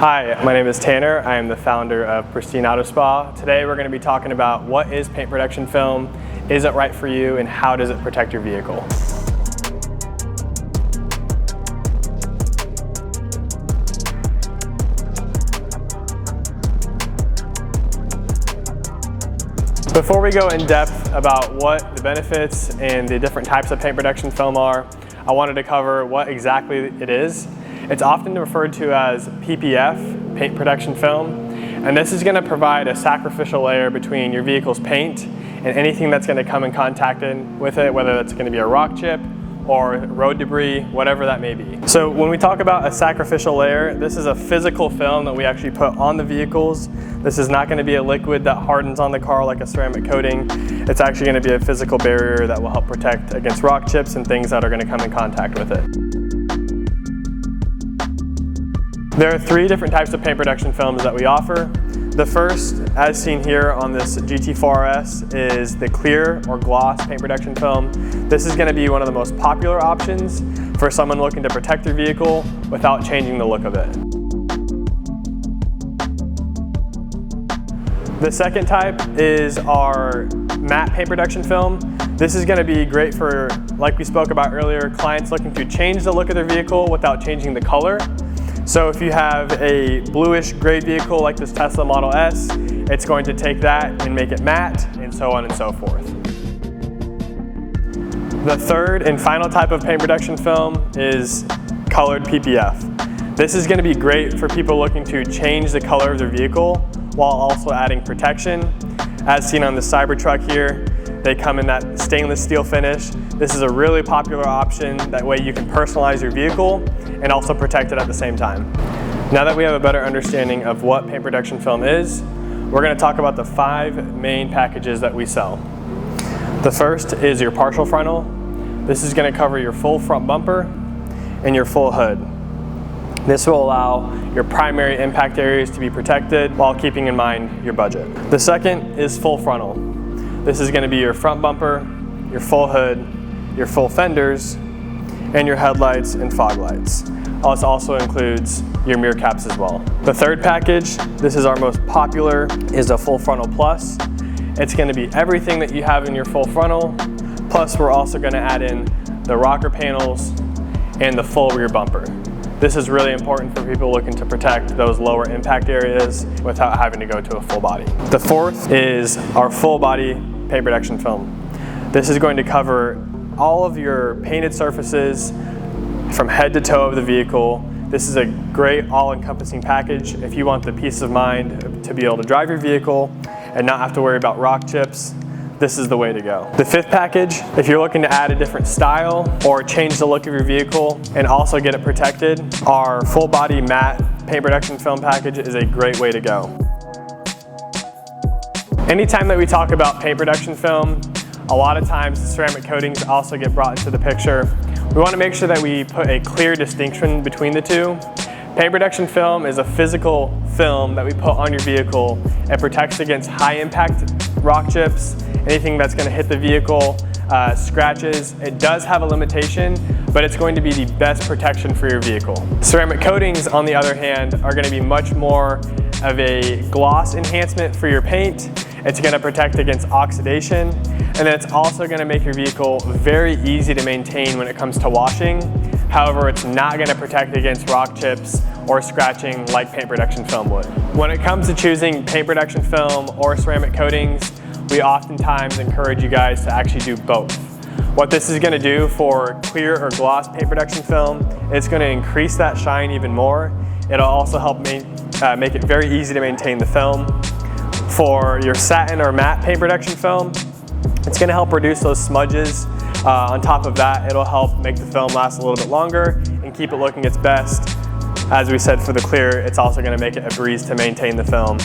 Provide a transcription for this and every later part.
Hi, my name is Tanner. I am the founder of Pristine Auto Spa. Today we're going to be talking about what is paint protection film, is it right for you, and how does it protect your vehicle. Before we go in depth about what the benefits and the different types of paint protection film are, I wanted to cover what exactly it is. It's often referred to as PPF, paint protection film, and this is going to provide a sacrificial layer between your vehicle's paint and anything that's going to come in contact with it, whether that's going to be a rock chip or road debris, whatever that may be. So when we talk about a sacrificial layer, this is a physical film that we actually put on the vehicles. This is not going to be a liquid that hardens on the car like a ceramic coating. It's actually going to be a physical barrier that will help protect against rock chips and things that are going to come in contact with it. There are three different types of paint protection films that we offer. The first, as seen here on this GT4RS, is the clear or gloss paint protection film. This is going to be one of the most popular options for someone looking to protect their vehicle without changing the look of it. The second type is our matte paint protection film. This is going to be great for, like we spoke about earlier, clients looking to change the look of their vehicle without changing the color. So if you have a bluish gray vehicle like this Tesla Model S, it's going to take that and make it matte, and so on and so forth. The third and final type of paint protection film is Colored PPF. This is going to be great for people looking to change the color of their vehicle while also adding protection. As seen on the Cybertruck here, they come in that stainless steel finish. This is a really popular option. That way you can personalize your vehicle and also protect it at the same time. Now that we have a better understanding of what paint protection film is, we're going to talk about the 5 main packages that we sell. The first is your partial frontal. This is going to cover your full front bumper and your full hood. This will allow your primary impact areas to be protected while keeping in mind your budget. The second is full frontal. This is going to be your front bumper, your full hood, your full fenders, and your headlights and fog lights. This also includes your mirror caps as well. The third package, this is our most popular, is a full frontal plus. It's going to be everything that you have in your full frontal, plus we're also going to add in the rocker panels and the full rear bumper. This is really important for people looking to protect those lower impact areas without having to go to a full body. The fourth is our full body paint protection film. This is going to cover all of your painted surfaces from head to toe of the vehicle. This is a great all-encompassing package if you want the peace of mind to be able to drive your vehicle and not have to worry about rock chips. This is the way to go. The fifth package, if you're looking to add a different style or change the look of your vehicle and also get it protected, our full body matte paint protection film package is a great way to go. Anytime that we talk about paint protection film, a lot of times the ceramic coatings also get brought into the picture. We want to make sure that we put a clear distinction between the two. Paint protection film is a physical film that we put on your vehicle. It protects against high impact rock chips, anything that's going to hit the vehicle, scratches. It does have a limitation, but it's going to be the best protection for your vehicle. Ceramic coatings, on the other hand, are going to be much more of a gloss enhancement for your paint. It's going to protect against oxidation, and then it's also going to make your vehicle very easy to maintain when it comes to washing. However, it's not going to protect against rock chips or scratching like paint protection film would. When it comes to choosing paint protection film or ceramic coatings, we oftentimes encourage you guys to actually do both. What this is going to do for clear or gloss paint protection film, it's going to increase that shine even more. It'll also help make it very easy to maintain the film. For your satin or matte paint protection film, it's going to help reduce those smudges. On top of that, it'll help make the film last a little bit longer and keep it looking its best. As we said for the clear, it's also going to make it a breeze to maintain the film.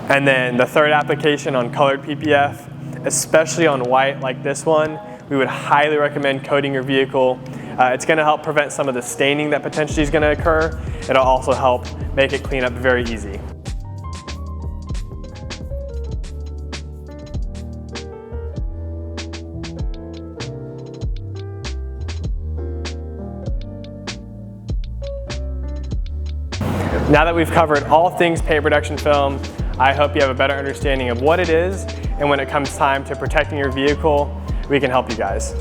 And then the third application on Colored PPF, especially on white like this one, we would highly recommend coating your vehicle. It's going to help prevent some of the staining that potentially is going to occur. It'll also help make it clean up very easy. Now that we've covered all things paint protection film, I hope you have a better understanding of what it is, and when it comes time to protecting your vehicle, we can help you guys.